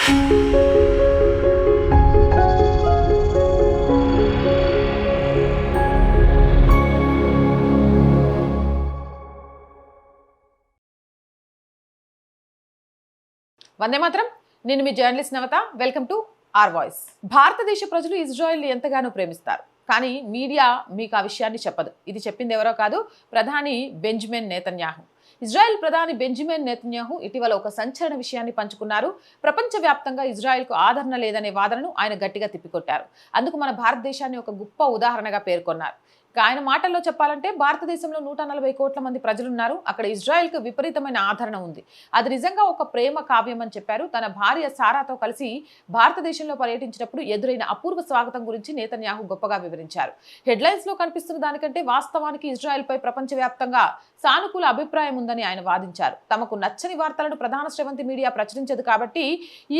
వందే మాత్రం. నేను మీ journalist Navatha. Welcome to R Voice. భారతదేశ ప్రజలు ఇజ్రాయెల్ని ఎంతగానో ప్రేమిస్తారు, కానీ మీడియా మీకు ఆ విషయాన్ని చెప్పదు. ఇది చెప్పింది ఎవరో కాదు, ప్రధాని బెంజమిన్ నెతన్యాహు. ఇజ్రాయెల్ ప్రధాని బెంజమిన్ నెతన్యాహు ఇటీవల ఒక సంచలన విషయాన్ని పంచుకున్నారు. ప్రపంచవ్యాప్తంగా ఇజ్రాయెల్కు ఆదరణ లేదనే వాదనను ఆయన గట్టిగా తిప్పికొట్టారు. అందుకు మన భారతదేశాన్ని ఒక గొప్ప ఉదాహరణగా పేర్కొన్నారు. ఆయన మాటల్లో చెప్పాలంటే భారతదేశంలో 140 కోట్ల మంది ప్రజలున్నారు. అక్కడ ఇజ్రాయెల్కు విపరీతమైన ఆదరణ ఉంది. అది నిజంగా ఒక ప్రేమ కావ్యం అని చెప్పారు. తన భార్య సారాతో కలిసి భారతదేశంలో పర్యటించినప్పుడు ఎదురైన అపూర్వ స్వాగతం గురించి నెతన్యాహు గొప్పగా వివరించారు. హెడ్లైన్స్ లో కనిపిస్తున్న దానికంటే వాస్తవానికి ఇజ్రాయెల్పై ప్రపంచవ్యాప్తంగా సానుకూల అభిప్రాయం ఉందని ఆయన వాదించారు. తమకు నచ్చని వార్తలను ప్రధాన శ్రవంతి మీడియా ప్రచురించదు కాబట్టి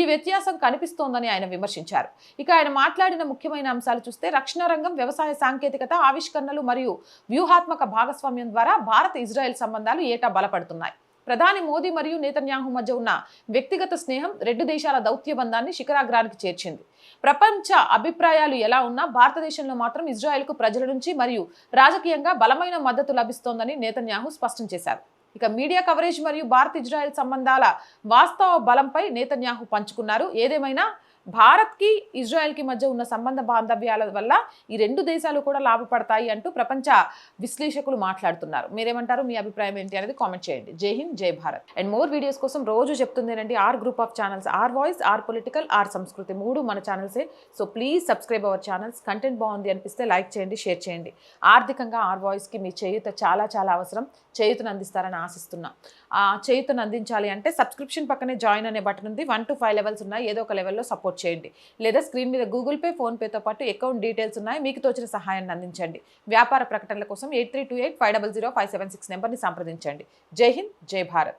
ఈ వ్యత్యాసం కనిపిస్తోందని ఆయన విమర్శించారు. ఇక ఆయన మాట్లాడిన ముఖ్యమైన అంశాలు చూస్తే రక్షణ రంగం, వ్యవసాయ సాంకేతికత, ఆవిష్కరణలు మరియు వ్యూహాత్మక భాగస్వామ్యం ద్వారా భారత్ ఇజ్రాయెల్ సంబంధాలు ఏటా బలపడుతున్నాయి. ప్రధాని మోదీ మరియు నెతన్యాహు మధ్య ఉన్న వ్యక్తిగత స్నేహం రెండు దేశాల దౌత్య బంధాన్ని శిఖరాగ్రానికి చేర్చింది. ప్రపంచ అభిప్రాయాలు ఎలా ఉన్నా భారతదేశంలో మాత్రం ఇజ్రాయెల్కు ప్రజల నుంచి మరియు రాజకీయంగా బలమైన మద్దతు లభిస్తోందని నెతన్యాహు స్పష్టం చేశారు. ఇక మీడియా కవరేజ్ మరియు భారత్ ఇజ్రాయెల్ సంబంధాల వాస్తవ బలంపై నెతన్యాహు పంచుకున్నారు. ఏదేమైనా భారత్కి ఇజ్రాయెల్కి మధ్య ఉన్న సంబంధ బాంధవ్యాల వల్ల ఈ రెండు దేశాలు కూడా లాభపడతాయి అంటూ ప్రపంచ విశ్లేషకులు మాట్లాడుతున్నారు. మీరేమంటారు? మీ అభిప్రాయం ఏంటి అనేది కామెంట్ చేయండి. జై హింద్, జై భారత్. అండ్ మోర్ వీడియోస్ కోసం రోజు చెప్తుందేనండి R group of channels, R Voice, R Political, R Samskruthi, మూడు మన ఛానల్సే. So please subscribe our channels. Content బాగుంది అనిపిస్తే లైక్ చేయండి, షేర్ చేయండి. ఆర్థికంగా ఆర్ వాయిస్కి మీ చేయూత చాలా చాలా అవసరం. చేయూతను అందిస్తారని ఆశిస్తున్నా. ఆ చేయూతను అందించాలి అంటే సబ్స్క్రిప్షన్ పక్కనే జాయిన్ అనే బటన్ ఉంది. 1 to 5 లెవెల్స్ ఉన్నాయి. ఏదో ఒక లెవెల్లో సపోర్ట్ చేయండి. లేదా స్క్రీన్ మీద గూగుల్ పే, ఫోన్పేతో పాటు అకౌంట్ డీటెయిల్స్ ఉన్నాయి. మీకు తోచిన సహాయాన్ని అందించండి. వ్యాపార ప్రకటనల కోసం 8328500576 నెంబర్ని సంప్రదించండి. జై హింద్, జై భారత్.